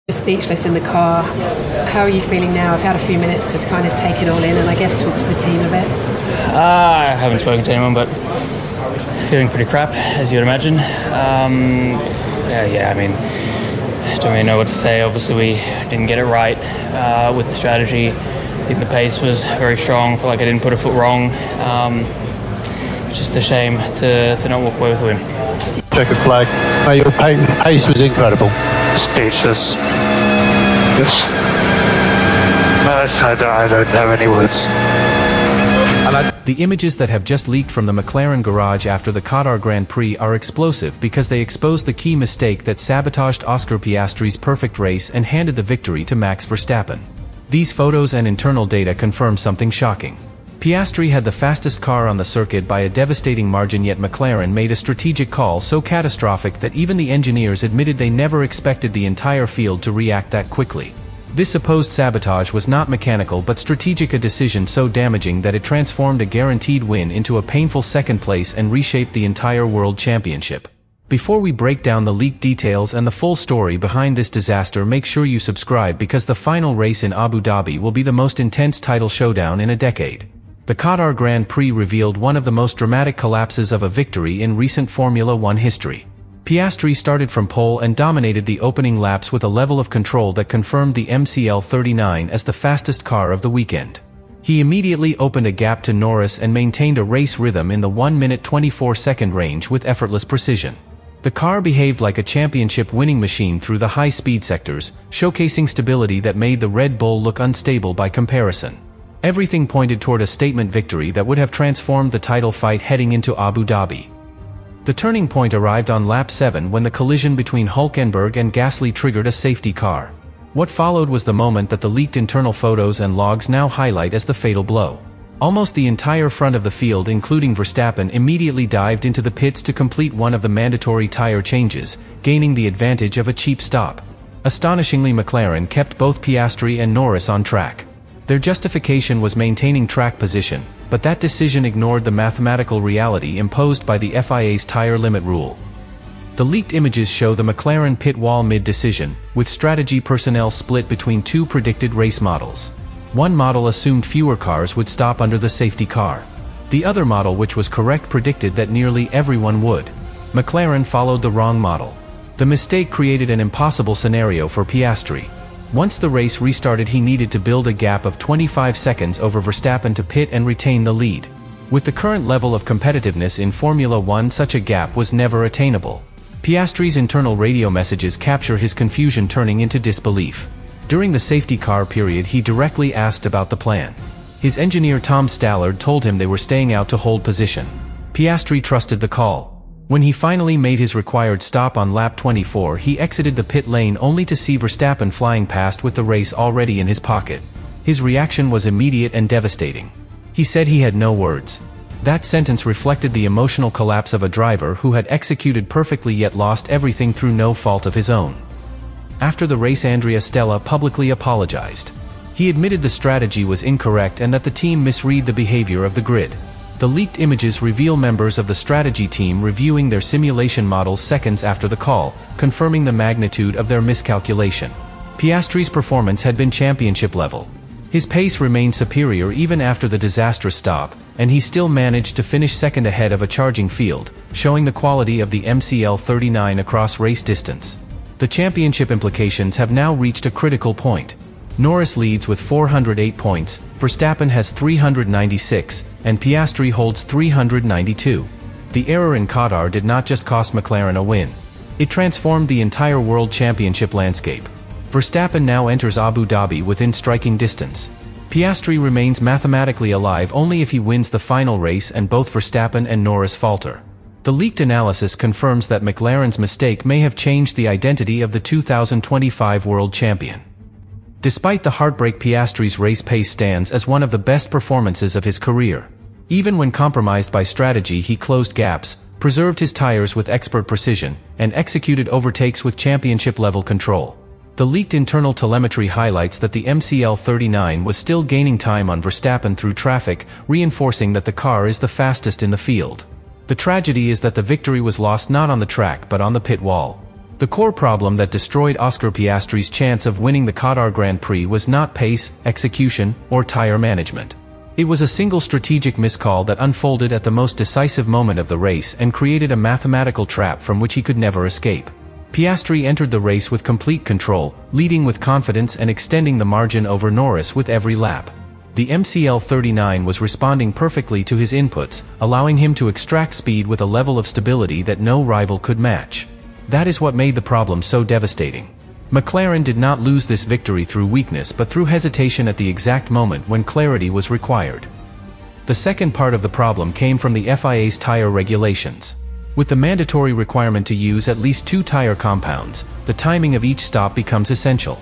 You're speechless in the car. How are you feeling now? I've had a few minutes to kind of take it all in and I guess talk to the team a bit. I haven't spoken to anyone, but feeling pretty crap, as you'd imagine. I mean, I don't really know what to say. Obviously, we didn't get it right with the strategy. I think the pace was very strong. I feel like I didn't put a foot wrong. Just a shame to not walk away with a win. Checkered flag. Mate, your pace was incredible. Speechless. I don't have any words. The images that have just leaked from the McLaren garage after the Qatar Grand Prix are explosive because they expose the key mistake that sabotaged Oscar Piastri's perfect race and handed the victory to Max Verstappen. These photos and internal data confirm something shocking. Piastri had the fastest car on the circuit by a devastating margin, yet McLaren made a strategic call so catastrophic that even the engineers admitted they never expected the entire field to react that quickly. This supposed sabotage was not mechanical but strategic, a decision so damaging that it transformed a guaranteed win into a painful second place and reshaped the entire World Championship. Before we break down the leaked details and the full story behind this disaster, make sure you subscribe because the final race in Abu Dhabi will be the most intense title showdown in a decade. The Qatar Grand Prix revealed one of the most dramatic collapses of a victory in recent Formula One history. Piastri started from pole and dominated the opening laps with a level of control that confirmed the MCL39 as the fastest car of the weekend. He immediately opened a gap to Norris and maintained a race rhythm in the 1-minute 24-second range with effortless precision. The car behaved like a championship-winning machine through the high-speed sectors, showcasing stability that made the Red Bull look unstable by comparison. Everything pointed toward a statement victory that would have transformed the title fight heading into Abu Dhabi. The turning point arrived on lap 7 when the collision between Hülkenberg and Gasly triggered a safety car. What followed was the moment that the leaked internal photos and logs now highlight as the fatal blow. Almost the entire front of the field, including Verstappen, immediately dived into the pits to complete one of the mandatory tire changes, gaining the advantage of a cheap stop. Astonishingly, McLaren kept both Piastri and Norris on track. Their justification was maintaining track position, but that decision ignored the mathematical reality imposed by the FIA's tire limit rule. The leaked images show the McLaren pit wall mid-decision, with strategy personnel split between two predicted race models. One model assumed fewer cars would stop under the safety car. The other model, which was correct, predicted that nearly everyone would. McLaren followed the wrong model. The mistake created an impossible scenario for Piastri. Once the race restarted, he needed to build a gap of 25 seconds over Verstappen to pit and retain the lead. With the current level of competitiveness in Formula One, such a gap was never attainable. Piastri's internal radio messages capture his confusion turning into disbelief. During the safety car period, he directly asked about the plan. His engineer Tom Stallard told him they were staying out to hold position. Piastri trusted the call. When he finally made his required stop on lap 24, he exited the pit lane only to see Verstappen flying past with the race already in his pocket. His reaction was immediate and devastating. He said he had no words. That sentence reflected the emotional collapse of a driver who had executed perfectly yet lost everything through no fault of his own. After the race, Andrea Stella publicly apologized. He admitted the strategy was incorrect and that the team misread the behavior of the grid. The leaked images reveal members of the strategy team reviewing their simulation models seconds after the call, confirming the magnitude of their miscalculation. Piastri's performance had been championship level. His pace remained superior even after the disastrous stop, and he still managed to finish second ahead of a charging field, showing the quality of the MCL39 across race distance. The championship implications have now reached a critical point. Norris leads with 408 points, Verstappen has 396, and Piastri holds 392. The error in Qatar did not just cost McLaren a win. It transformed the entire World Championship landscape. Verstappen now enters Abu Dhabi within striking distance. Piastri remains mathematically alive only if he wins the final race, and both Verstappen and Norris falter. The leaked analysis confirms that McLaren's mistake may have changed the identity of the 2025 world champion. Despite the heartbreak, Piastri's race pace stands as one of the best performances of his career. Even when compromised by strategy, he closed gaps, preserved his tires with expert precision, and executed overtakes with championship-level control. The leaked internal telemetry highlights that the MCL39 was still gaining time on Verstappen through traffic, reinforcing that the car is the fastest in the field. The tragedy is that the victory was lost not on the track but on the pit wall. The core problem that destroyed Oscar Piastri's chance of winning the Qatar Grand Prix was not pace, execution, or tire management. It was a single strategic miscall that unfolded at the most decisive moment of the race and created a mathematical trap from which he could never escape. Piastri entered the race with complete control, leading with confidence and extending the margin over Norris with every lap. The MCL39 was responding perfectly to his inputs, allowing him to extract speed with a level of stability that no rival could match. That is what made the problem so devastating. McLaren did not lose this victory through weakness but through hesitation at the exact moment when clarity was required. The second part of the problem came from the FIA's tire regulations. With the mandatory requirement to use at least 2 tire compounds, the timing of each stop becomes essential.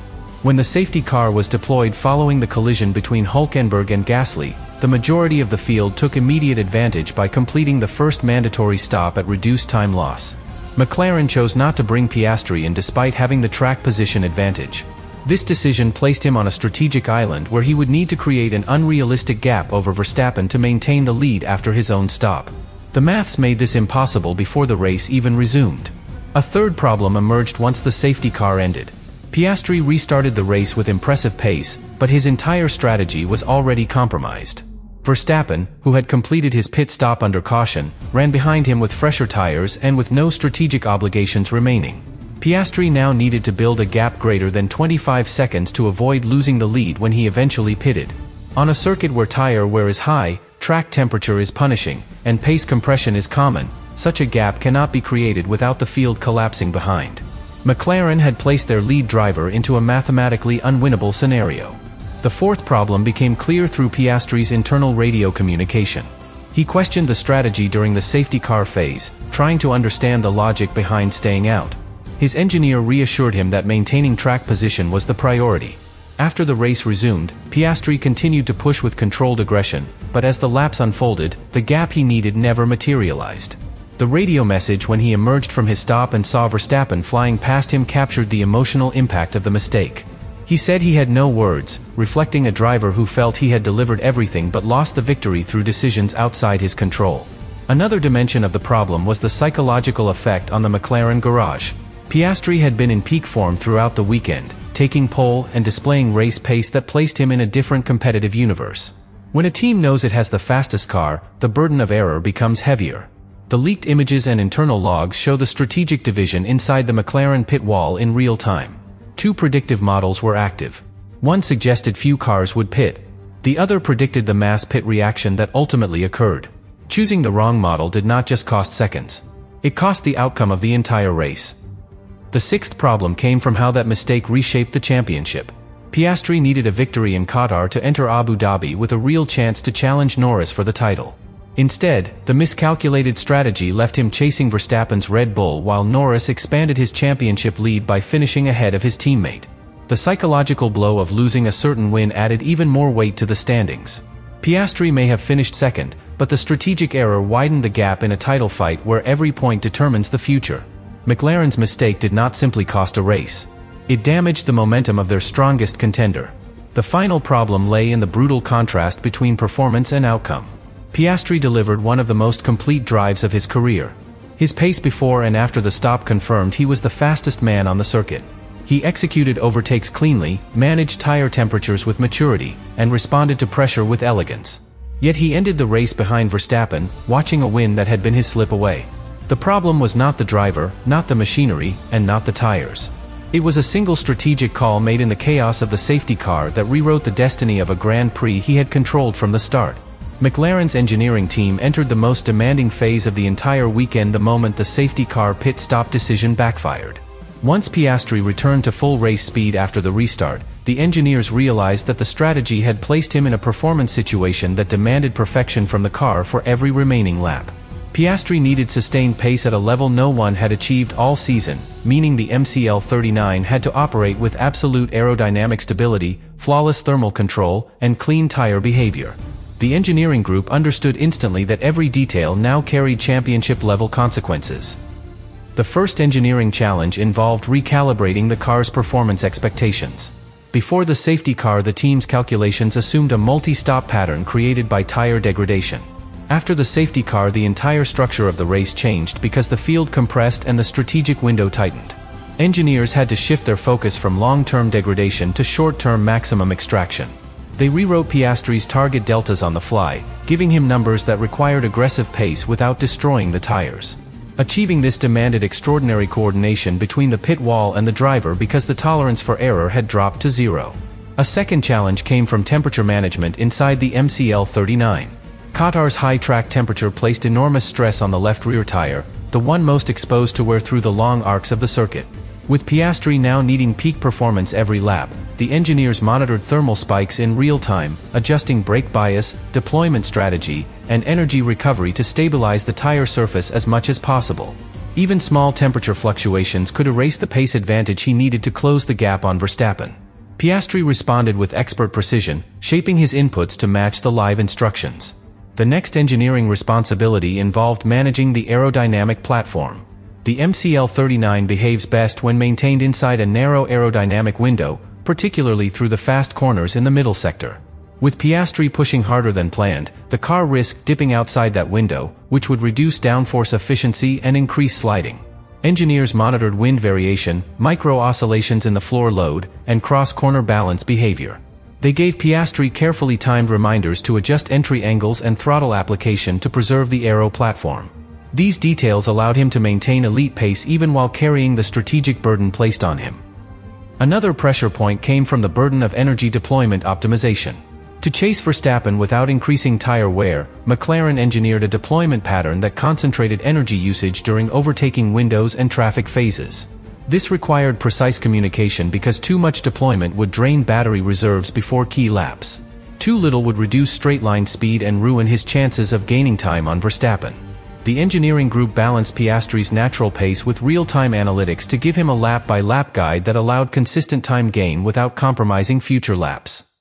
When the safety car was deployed following the collision between Hülkenberg and Gasly, the majority of the field took immediate advantage by completing the first mandatory stop at reduced time loss. McLaren chose not to bring Piastri in despite having the track position advantage. This decision placed him on a strategic island where he would need to create an unrealistic gap over Verstappen to maintain the lead after his own stop. The maths made this impossible before the race even resumed. A third problem emerged once the safety car ended. Piastri restarted the race with impressive pace, but his entire strategy was already compromised. Verstappen, who had completed his pit stop under caution, ran behind him with fresher tires and with no strategic obligations remaining. Piastri now needed to build a gap greater than 25 seconds to avoid losing the lead when he eventually pitted. On a circuit where tire wear is high, track temperature is punishing, and pace compression is common, such a gap cannot be created without the field collapsing behind. McLaren had placed their lead driver into a mathematically unwinnable scenario. The fourth problem became clear through Piastri's internal radio communication. He questioned the strategy during the safety car phase, trying to understand the logic behind staying out. His engineer reassured him that maintaining track position was the priority. After the race resumed, Piastri continued to push with controlled aggression, but as the laps unfolded, the gap he needed never materialized. The radio message when he emerged from his stop and saw Verstappen flying past him captured the emotional impact of the mistake. He said he had no words, reflecting a driver who felt he had delivered everything but lost the victory through decisions outside his control. Another dimension of the problem was the psychological effect on the McLaren garage. Piastri had been in peak form throughout the weekend, taking pole and displaying race pace that placed him in a different competitive universe. When a team knows it has the fastest car, the burden of error becomes heavier. The leaked images and internal logs show the strategic division inside the McLaren pit wall in real time. 2 predictive models were active. One suggested few cars would pit. The other predicted the mass pit reaction that ultimately occurred. Choosing the wrong model did not just cost seconds. It cost the outcome of the entire race. The sixth problem came from how that mistake reshaped the championship. Piastri needed a victory in Qatar to enter Abu Dhabi with a real chance to challenge Norris for the title. Instead, the miscalculated strategy left him chasing Verstappen's Red Bull while Norris expanded his championship lead by finishing ahead of his teammate. The psychological blow of losing a certain win added even more weight to the standings. Piastri may have finished second, but the strategic error widened the gap in a title fight where every point determines the future. McLaren's mistake did not simply cost a race. It damaged the momentum of their strongest contender. The final problem lay in the brutal contrast between performance and outcome. Piastri delivered one of the most complete drives of his career. His pace before and after the stop confirmed he was the fastest man on the circuit. He executed overtakes cleanly, managed tire temperatures with maturity, and responded to pressure with elegance. Yet he ended the race behind Verstappen, watching a win that had been his slip away. The problem was not the driver, not the machinery, and not the tires. It was a single strategic call made in the chaos of the safety car that rewrote the destiny of a Grand Prix he had controlled from the start. McLaren's engineering team entered the most demanding phase of the entire weekend the moment the safety car pit stop decision backfired. Once Piastri returned to full race speed after the restart, the engineers realized that the strategy had placed him in a performance situation that demanded perfection from the car for every remaining lap. Piastri needed sustained pace at a level no one had achieved all season, meaning the MCL39 had to operate with absolute aerodynamic stability, flawless thermal control, and clean tire behavior. The engineering group understood instantly that every detail now carried championship-level consequences. The first engineering challenge involved recalibrating the car's performance expectations. Before the safety car, the team's calculations assumed a multi-stop pattern created by tire degradation. After the safety car, the entire structure of the race changed because the field compressed and the strategic window tightened. Engineers had to shift their focus from long-term degradation to short-term maximum extraction. They rewrote Piastri's target deltas on the fly, giving him numbers that required aggressive pace without destroying the tires. Achieving this demanded extraordinary coordination between the pit wall and the driver because the tolerance for error had dropped to zero. A second challenge came from temperature management inside the MCL39. Qatar's high track temperature placed enormous stress on the left rear tire, the one most exposed to wear through the long arcs of the circuit. With Piastri now needing peak performance every lap, the engineers monitored thermal spikes in real time, adjusting brake bias, deployment strategy, and energy recovery to stabilize the tire surface as much as possible. Even small temperature fluctuations could erase the pace advantage he needed to close the gap on Verstappen. Piastri responded with expert precision, shaping his inputs to match the live instructions. The next engineering responsibility involved managing the aerodynamic platform. The MCL39 behaves best when maintained inside a narrow aerodynamic window, particularly through the fast corners in the middle sector. With Piastri pushing harder than planned, the car risked dipping outside that window, which would reduce downforce efficiency and increase sliding. Engineers monitored wind variation, micro-oscillations in the floor load, and cross-corner balance behavior. They gave Piastri carefully timed reminders to adjust entry angles and throttle application to preserve the aero platform. These details allowed him to maintain elite pace even while carrying the strategic burden placed on him. Another pressure point came from the burden of energy deployment optimization. To chase Verstappen without increasing tire wear, McLaren engineered a deployment pattern that concentrated energy usage during overtaking windows and traffic phases. This required precise communication because too much deployment would drain battery reserves before key laps. Too little would reduce straight-line speed and ruin his chances of gaining time on Verstappen. The engineering group balanced Piastri's natural pace with real-time analytics to give him a lap-by-lap guide that allowed consistent time gain without compromising future laps.